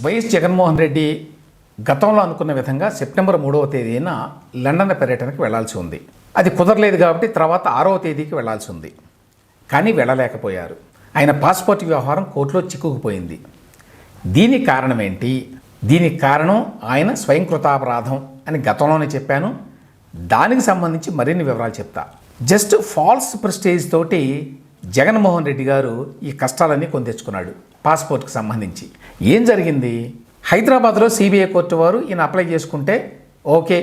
YS Jaganmohan Reddy గతంలో అనుకున్న విధంగా సెప్టెంబర్ 3వ తేదీన లండన్ పర్యటనకు వెళ్లాల్సి ఉంది. అది కుదరలేదు కాబట్టి తర్వాత 6వ తేదీకి వెళ్లాల్సి ఉంది. కానీ వెళ్ళలేకపోయారు. ఆయన పాస్పోర్ట్ వ్యవహారం కోర్టులో చిక్కుకుపోయింది. దీనికి కారణం ఏంటి? దీనికి కారణం ఆయన స్వయంకృతాపరాధం అని గతంలోనే చెప్పాను. దానికి సంబంధించి మరిన్ని వివరాలు చెప్తా. జస్ట్ ఫాల్స్ ప్రెస్టేజ్ తోటి జగన్మోహన్ రెడ్డి గారు ఈ కష్టాలన్నీ కొని తెచ్చుకున్నాడు. పాస్పోర్ట్కి సంబంధించి ఏం జరిగింది? హైదరాబాద్లో సిబిఐ కోర్టు వారు ఈయన అప్లై చేసుకుంటే ఓకే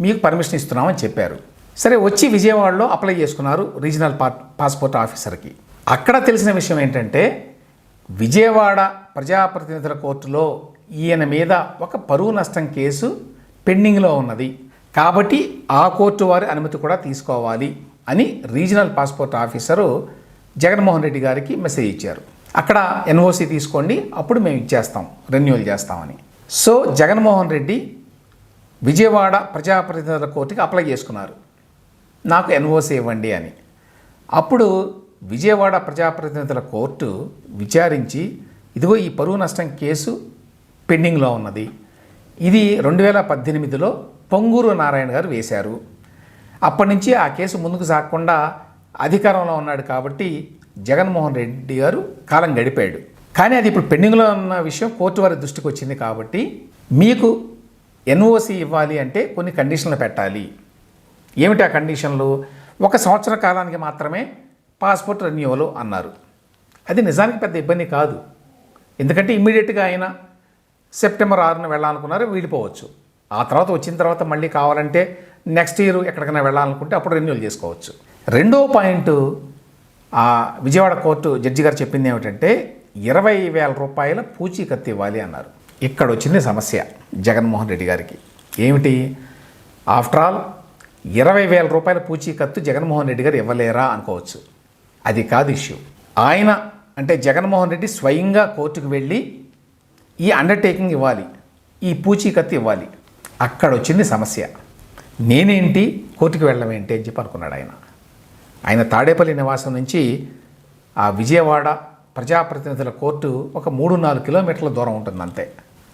మీకు పర్మిషన్ ఇస్తున్నామని చెప్పారు. సరే వచ్చి విజయవాడలో అప్లై చేసుకున్నారు రీజనల్ పాస్పోర్ట్ ఆఫీసర్కి. అక్కడ తెలిసిన విషయం ఏంటంటే విజయవాడ ప్రజాప్రతినిధుల కోర్టులో ఈయన మీద ఒక పరువు నష్టం కేసు పెండింగ్లో ఉన్నది కాబట్టి ఆ కోర్టు వారి అనుమతి కూడా తీసుకోవాలి అని regional passport officer Jaganmohan Reddy గారికి మెసేజ్ ఇచ్చారు. అక్కడ ఎన్ఓసి తీసుకోండి, అప్పుడు మేము ఇచ్చేస్తాం, రెన్యూవల్ చేస్తామని. సో జగన్మోహన్ రెడ్డి విజయవాడ ప్రజాప్రతినిధుల కోర్టుకి అప్లై చేసుకున్నారు, నాకు ఎన్ఓసి ఇవ్వండి అని. అప్పుడు విజయవాడ ప్రజాప్రతినిధుల కోర్టు విచారించి ఇదిగో ఈ పరువు నష్టం కేసు పెండింగ్లో ఉన్నది, ఇది 2018లో పొంగూరు నారాయణ గారు వేశారు, అప్పటి నుంచి ఆ కేసు ముందుకు సాగకుండా అధికారంలో ఉన్నాడు కాబట్టి జగన్మోహన్ రెడ్డి గారు కాలం గడిపాడు. కానీ అది ఇప్పుడు పెండింగ్లో ఉన్న విషయం కోర్టు వారి దృష్టికి వచ్చింది కాబట్టి మీకు ఎన్ఓసి ఇవ్వాలి అంటే కొన్ని కండిషన్లు పెట్టాలి. ఏమిటి ఆ కండిషన్లు? 1 సంవత్సర కాలానికి మాత్రమే పాస్పోర్ట్ రెన్యూవల్ అన్నారు. అది నిజానికి పెద్ద ఇబ్బంది కాదు, ఎందుకంటే ఇమ్మీడియట్గా ఆయన సెప్టెంబర్ 6న వెళ్ళాలనుకున్నారు, వెళ్ళిపోవచ్చు. ఆ తర్వాత వచ్చిన తర్వాత మళ్ళీ కావాలంటే నెక్స్ట్ ఇయర్ ఎక్కడికైనా వెళ్ళాలనుకుంటే అప్పుడు రెన్యూవల్ చేసుకోవచ్చు. రెండో పాయింట్, ఆ విజయవాడ కోర్టు జడ్జి గారు చెప్పింది ఏమిటంటే 20,000 రూపాయల పూచీకత్తు ఇవ్వాలి అన్నారు. ఇక్కడ వచ్చింది సమస్య జగన్మోహన్ రెడ్డి గారికి. ఏమిటి? ఆఫ్టర్ ఆల్ 20,000 రూపాయల పూచీకత్తు జగన్మోహన్ రెడ్డి గారు ఇవ్వలేరా అనుకోవచ్చు. అది కాదు ఇష్యూ. ఆయన అంటే జగన్మోహన్ రెడ్డి స్వయంగా కోర్టుకు వెళ్ళి ఈ అండర్టేకింగ్ ఇవ్వాలి, ఈ పూచీకత్తు ఇవ్వాలి. అక్కడ వచ్చింది సమస్య. నేనేంటి కోర్టుకు వెళ్ళడం ఏంటి అని చెప్పి అనుకున్నాడు ఆయన. ఆయన తాడేపల్లి నివాసం నుంచి ఆ విజయవాడ ప్రజాప్రతినిధుల కోర్టు ఒక 3-4 కిలోమీటర్ల దూరం ఉంటుంది అంతే.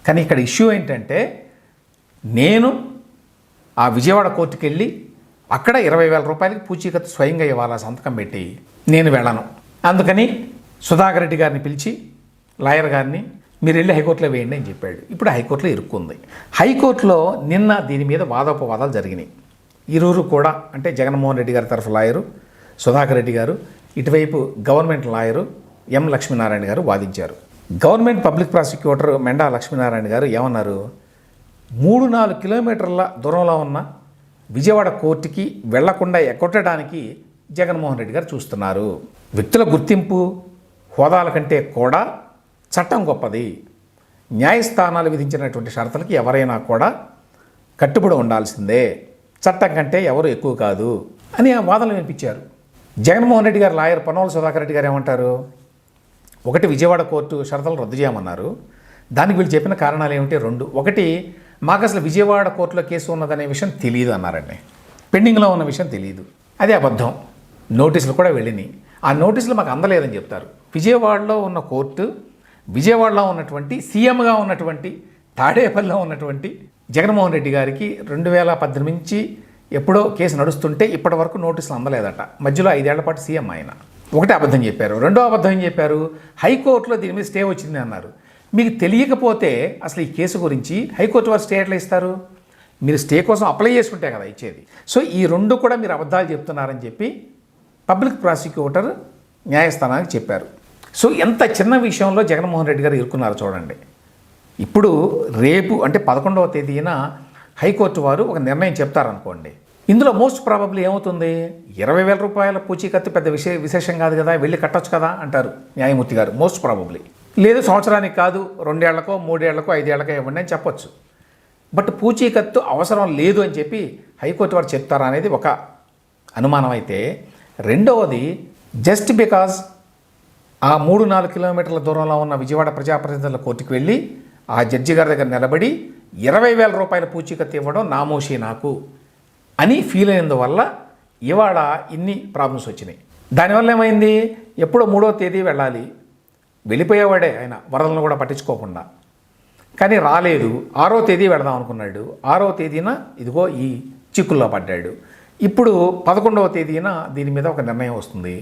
కానీ ఇక్కడ ఇష్యూ ఏంటంటే నేను ఆ విజయవాడ కోర్టుకు వెళ్ళి అక్కడ 20,000 రూపాయలకి పూచీకత్తు స్వయంగా ఇవ్వాలా సంతకం పెట్టి, నేను వెళ్ళను. అందుకని సుధాకర్ రెడ్డి గారిని పిలిచి లాయర్ గారిని మీరు వెళ్ళి హైకోర్టులో వేయండి అని చెప్పాడు. ఇప్పుడు హైకోర్టులో ఇరుక్కుంది. హైకోర్టులో నిన్న దీని మీద వాదోపవాదాలు జరిగినాయి. ఇరువురు కూడా అంటే జగన్మోహన్ రెడ్డి గారి తరఫు లాయరు సుధాకర్ రెడ్డి గారు, ఇటువైపు గవర్నమెంట్ లాయరు ఎం లక్ష్మీనారాయణ గారు వాదించారు. Government public prosecutor Menda Lakshminarayana గారు ఏమన్నారు? 3-4 కిలోమీటర్ల దూరంలో ఉన్న విజయవాడ కోర్టుకి వెళ్లకుండా ఎగ్గొట్టడానికి జగన్మోహన్ రెడ్డి గారు చూస్తున్నారు. వ్యక్తుల గుర్తింపు హోదాల కంటే కూడా చట్టం గొప్పది, న్యాయస్థానాలు విధించినటువంటి షరతులకి ఎవరైనా కూడా కట్టుబడి ఉండాల్సిందే, చట్టం కంటే ఎవరు ఎక్కువ కాదు అని ఆ వాదనలు వినిపించారు. జగన్మోహన్ రెడ్డి గారు లాయర్ పనోల సుధాకర్ రెడ్డి గారు ఏమంటారు? ఒకటి, విజయవాడ కోర్టు షరతులు రద్దు చేయమన్నారు. దానికి వీళ్ళు చెప్పిన కారణాలు ఏమిటి? 2. ఒకటి, మాకు అసలు విజయవాడ కోర్టులో కేసు ఉన్నదనే విషయం తెలియదు అన్నారండి. పెండింగ్లో ఉన్న విషయం తెలియదు. అదే అబద్ధం. నోటీసులు కూడా వెళ్ళినాయి. ఆ నోటీసులు మాకు అందలేదని చెప్తారు. విజయవాడలో ఉన్న కోర్టు, విజయవాడలో ఉన్నటువంటి సీఎంగా ఉన్నటువంటి తాడేపల్లిలో ఉన్నటువంటి జగన్మోహన్ రెడ్డి గారికి 2018 నుంచి ఎప్పుడో కేసు నడుస్తుంటే ఇప్పటి వరకు నోటీసులు అందలేదట. మధ్యలో 5 ఏళ్ల పాటు సీఎం ఆయన. ఒకటే అబద్ధం చెప్పారు. రెండో అబద్ధం ఏం చెప్పారు? హైకోర్టులో దీని మీద స్టే వచ్చింది అన్నారు. మీకు తెలియకపోతే అసలు ఈ కేసు గురించి హైకోర్టు వారు స్టే ఎట్లా ఇస్తారు? మీరు స్టే కోసం అప్లై చేసుకుంటే కదా ఇచ్చేది. సో ఈ 2 కూడా మీరు అబద్ధాలు చెప్తున్నారని చెప్పి పబ్లిక్ ప్రాసిక్యూటర్ న్యాయస్థానానికి చెప్పారు. సో ఎంత చిన్న విషయంలో జగన్మోహన్ రెడ్డి గారు ఇరుక్కున్నారు చూడండి. ఇప్పుడు రేపు అంటే 11వ తేదీన హైకోర్టు వారు ఒక నిర్ణయం చెప్తారనుకోండి. ఇందులో మోస్ట్ ప్రాబబ్లీ ఏమవుతుంది? 20,000 రూపాయల పూచీకత్తు పెద్ద విశేషం కాదు కదా, వెళ్ళి కట్టొచ్చు కదా అంటారు న్యాయమూర్తి గారు. Most probably. లేదు సంవత్సరానికి కాదు 2 ఏళ్లకో 3 ఏళ్లకో 5 ఏళ్లకో ఇవ్వండి అని చెప్పొచ్చు. బట్ పూచీకత్తు అవసరం లేదు అని చెప్పి హైకోర్టు వారు చెప్తారా అనేది ఒక అనుమానం అయితే, రెండవది జస్ట్ బికాజ్ ఆ 3-4 కిలోమీటర్ల దూరంలో ఉన్న విజయవాడ ప్రజాప్రతినిధుల కోర్టుకు వెళ్ళి ఆ జడ్జి గారి దగ్గర నిలబడి 20,000 రూపాయల పూచీకత్తు ఇవ్వడం నామోషి నాకు అని ఫీల్ అయినందువల్ల ఇవాళ ఇన్ని ప్రాబ్లమ్స్ వచ్చినాయి. దానివల్ల ఏమైంది? ఎప్పుడో 3వ తేదీ వెళ్ళాలి, వెళ్ళిపోయేవాడే ఆయన వరదలను కూడా పట్టించుకోకుండా. కానీ రాలేదు. 6వ తేదీ వెళదాం అనుకున్నాడు. 6వ తేదీన ఇదిగో ఈ చిక్కుల్లో పడ్డాడు. ఇప్పుడు 11వ తేదీన దీని మీద ఒక నిర్ణయం వస్తుంది.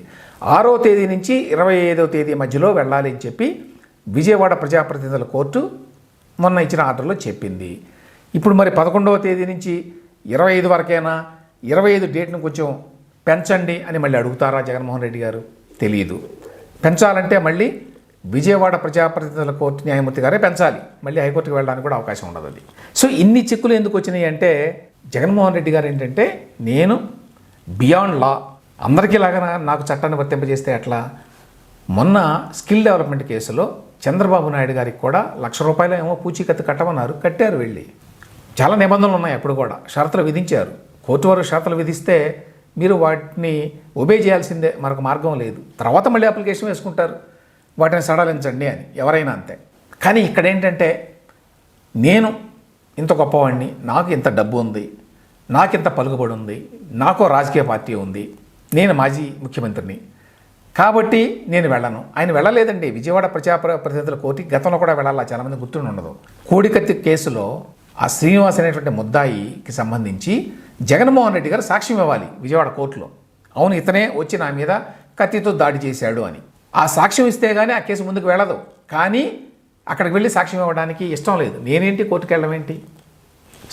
6వ తేదీ నుంచి 25వ తేదీ మధ్యలో వెళ్ళాలి అని చెప్పి విజయవాడ ప్రజాప్రతినిధుల కోర్టు మొన్న ఇచ్చిన ఆర్డర్లో చెప్పింది. ఇప్పుడు మరి 11వ తేదీ నుంచి 25 వరకైనా 25 డేట్ను కొంచెం పెంచండి అని మళ్ళీ అడుగుతారా జగన్మోహన్ రెడ్డి గారు? తెలియదు. పెంచాలంటే మళ్ళీ విజయవాడ ప్రజాప్రతినిధుల కోర్టు న్యాయమూర్తి గారే పెంచాలి. మళ్ళీ హైకోర్టుకు వెళ్ళడానికి కూడా అవకాశం ఉండదు అది. సో ఇన్ని చిక్కులు ఎందుకు వచ్చినాయి అంటే జగన్మోహన్ రెడ్డి గారు ఏంటంటే నేను బియాండ్ లా అందరికీ లాగా నాకు చట్టాన్ని వర్తింపజేస్తే ఎట్లా? మొన్న స్కిల్ డెవలప్మెంట్ కేసులో చంద్రబాబు నాయుడు గారికి కూడా ₹1,00,000 ఏమో పూచీకత్తు కట్టమన్నారు. కట్టారు. వెళ్ళి చాలా నిబంధనలు ఉన్నాయి. అప్పుడు కూడా షరతులు విధించారు. కోర్టు వారు షరతులు విధిస్తే మీరు వాటిని ఒబే చేయాల్సిందే, మరొక మార్గం లేదు. తర్వాత మళ్ళీ అప్లికేషన్ వేసుకుంటారు వాటిని సడలించండి అని, ఎవరైనా అంతే. కానీ ఇక్కడ ఏంటంటే నేను ఇంత గొప్పవాడిని, నాకు ఇంత డబ్బు ఉంది, నాకు ఇంత పలుకుబడి ఉంది, నాకు రాజకీయ పార్టీ ఉంది, నేను మాజీ ముఖ్యమంత్రిని కాబట్టి నేను వెళ్ళను. ఆయన వెళ్ళలేదండి. విజయవాడ ప్రజాప్రతినిధుల కోర్టుకి గతంలో కూడా వెళ్ళాలా, చాలామంది గుర్తుండి ఉండదు. కోడికత్తి కేసులో ఆ శ్రీనివాస్ అనేటువంటి ముద్దాయికి సంబంధించి జగన్మోహన్ రెడ్డి గారు సాక్ష్యం ఇవ్వాలి విజయవాడ కోర్టులో. అవును, ఇతనే వచ్చి నా మీద కత్తితో దాడి చేశాడు అని. ఆ సాక్ష్యం ఇస్తే కానీ ఆ కేసు ముందుకు వెళ్ళదు. కానీ అక్కడికి వెళ్ళి సాక్ష్యం ఇవ్వడానికి ఇష్టం లేదు. నేనేంటి కోర్టుకు వెళ్ళడం ఏంటి,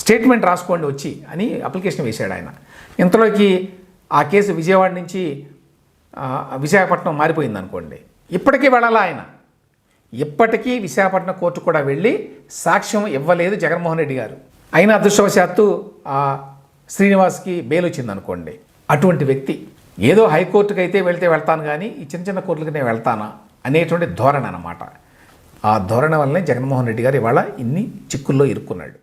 స్టేట్మెంట్ రాసుకోండి వచ్చి అని అప్లికేషన్ వేశాడు ఆయన. ఇంతలోకి ఆ కేసు విజయవాడ నుంచి విశాఖపట్నం మారిపోయింది అనుకోండి. ఇప్పటికీ వెళ్ళాలా ఆయన? ఇప్పటికీ విశాఖపట్నం కోర్టు కూడా వెళ్ళి సాక్ష్యం ఇవ్వలేదు జగన్మోహన్ రెడ్డి గారు. అయినా అదృష్టవశాత్తు ఆ శ్రీనివాస్కి బెయిల్ వచ్చింది అనుకోండి. అటువంటి వ్యక్తి ఏదో హైకోర్టుకి అయితే వెళ్తాను కానీ ఈ చిన్న చిన్న కోర్టులకు నేను వెళ్తానా అనేటువంటి ధోరణి అన్నమాట. ఆ ధోరణి వల్లనే జగన్మోహన్ రెడ్డి గారు ఇవాళ ఇన్ని చిక్కుల్లో ఇరుక్కున్నాడు.